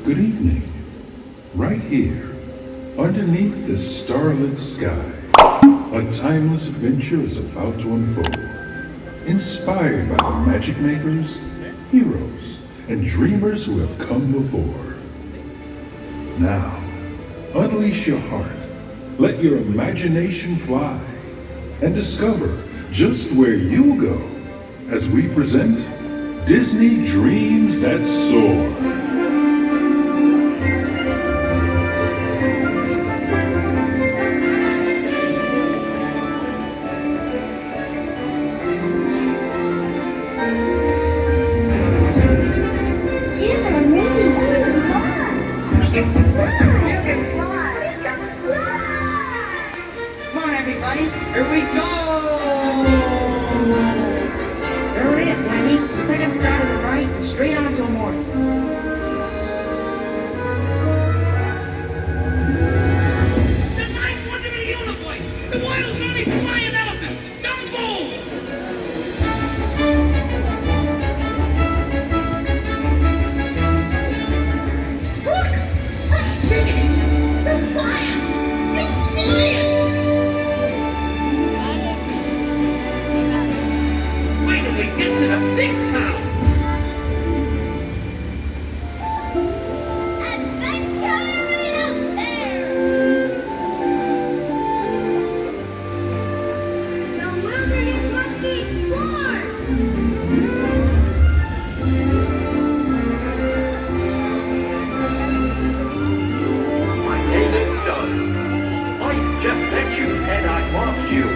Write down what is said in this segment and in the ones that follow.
Good evening. Right here, underneath the starlit sky, a timeless adventure is about to unfold. Inspired by the magic makers, heroes, and dreamers who have come before. Now, unleash your heart, let your imagination fly, and discover just where you'll go as we present Disney Dreams That Soar. Here we go! There it is, Wendy. The second star to the right, and straight on to a morning. The ninth wonder of the universe! The wildest only flying elephant! Dumbo! Look! They're flying! They're flying! We get to the big town! Adventure out there! The wilderness must be explored! My name is Doug. I just met you and I want you.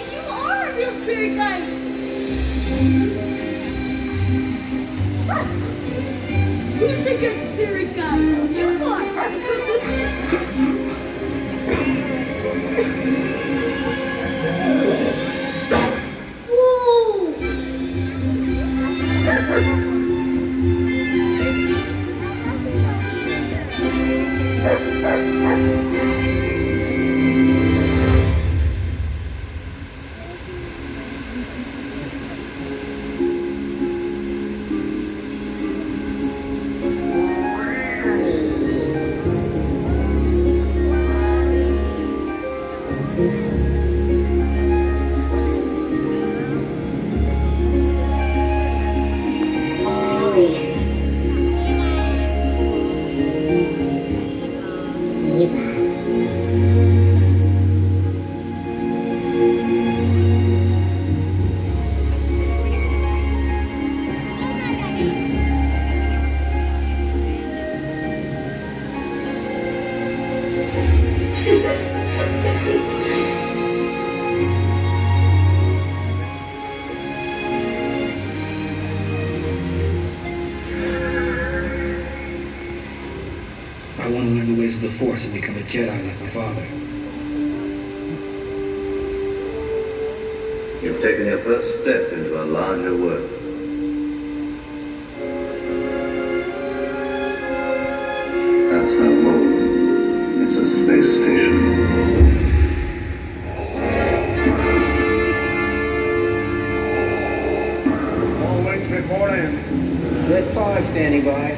You are a real spirit guide! Who's a good spirit guide? You are! I want to learn the ways of the Force and become a Jedi like my father. You've taken your first step into a larger world. That's no moon. It's a space station. All wings report in. Red 5 standing by.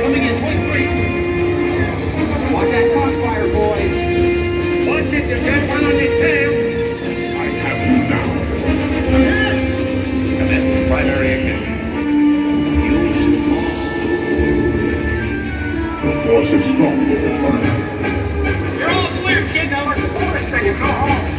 Coming in, point three! Watch that crossfire, boys. Watch it, you got one on your tail! I have you now. Commence primary ignition. Use the Force. The Force is strong with us. You're all clear, kid, now let the bonus take you go home!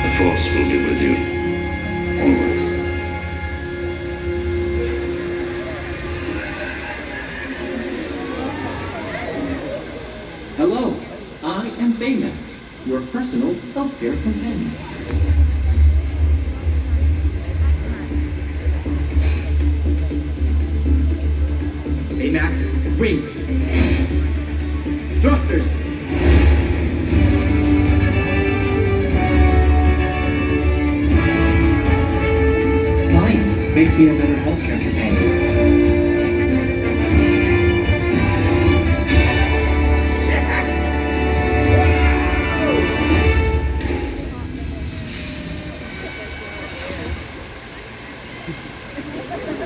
The Force will be with you. Always. Hello, I am Baymax, your personal healthcare companion. Makes me a better healthcare companion.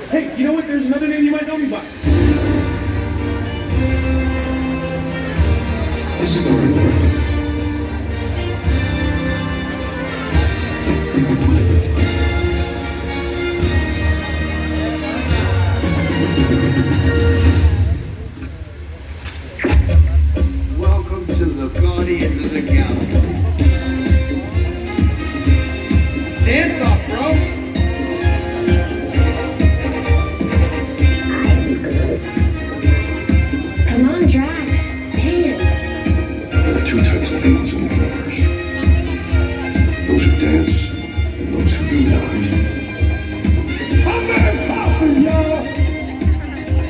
Hey, you know what? There's another name you might know me by. This is going to work. Welcome to the Guardians of the Galaxy. Dance off, bro. Come on, Drax. Dance. There are two types of beings in the universe. Those who dance and those who do not.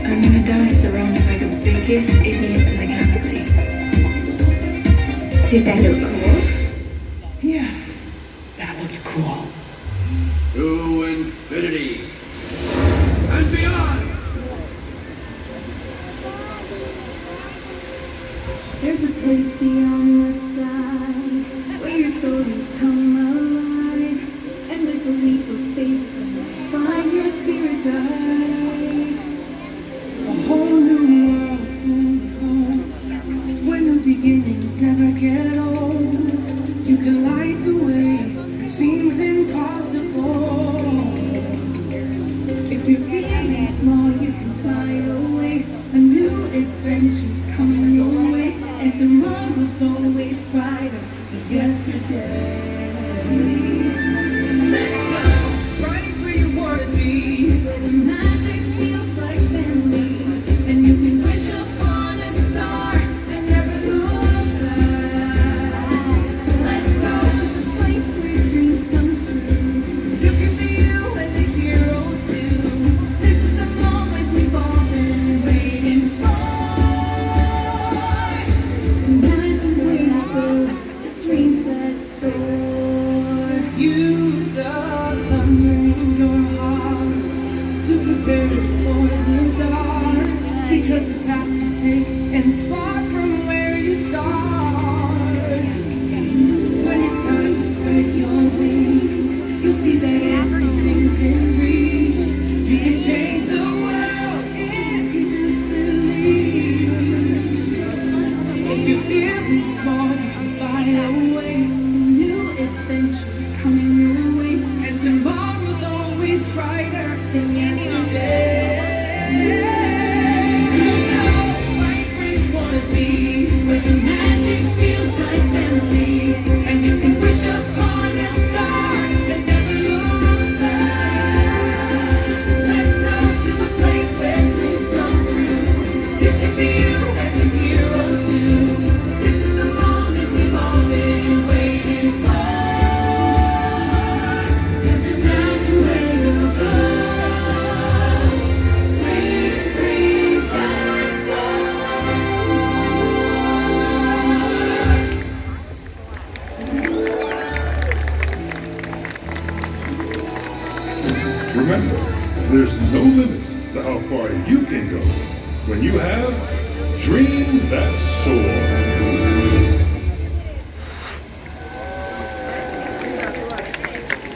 I'm gonna die surrounded by the biggest idiots in the galaxy. Did that look cool? Yeah, that looked cool. To infinity and beyond. There's a place beyond the sky where your stories come alive, and with a leap of faith, find your spirit guide. A whole new world full of hope, where new beginnings never get old. You can light the way that seems impossible. If you're feeling small, you can fly away. A new adventure's coming your way, and tomorrow's always brighter than yesterday. Let's go right where you wanna be, where the magic feels like family, and you can wish upon a star and never look back. Let's go to the place where dreams come true. You can be you and the hero too. This is the moment we've all been waiting for. Just imagine where you go with dreams that soar. Use the thunder in your heart to prepare for the dark, because the path you take ends far from where you start. When it's time to spread your wings, you'll see that everything's in reach. You can change the world if you just believe. If you're feeling small, you can fly away. New adventures coming your way, and tomorrow's always brighter than yesterday. Let's go right where you wanna be, where the magic feels like family, and you can wish upon a star and never look back. Let's go to a place where dreams come true. You can be you and the hero too. This is the moment we've all been waiting for. Just imagine where you'll go with dreams that soar. Remember, there's no limit to how far you can go when you have dreams that soar.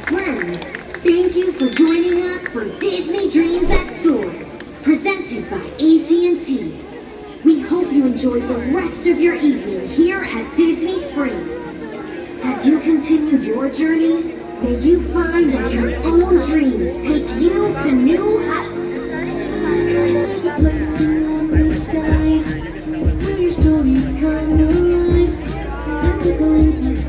Friends, thank you for joining us for Disney Dreams That Soar, presented by AT&T. We hope you enjoy the rest of your evening here at Disney Springs. As you continue your journey, may you find that your own dreams take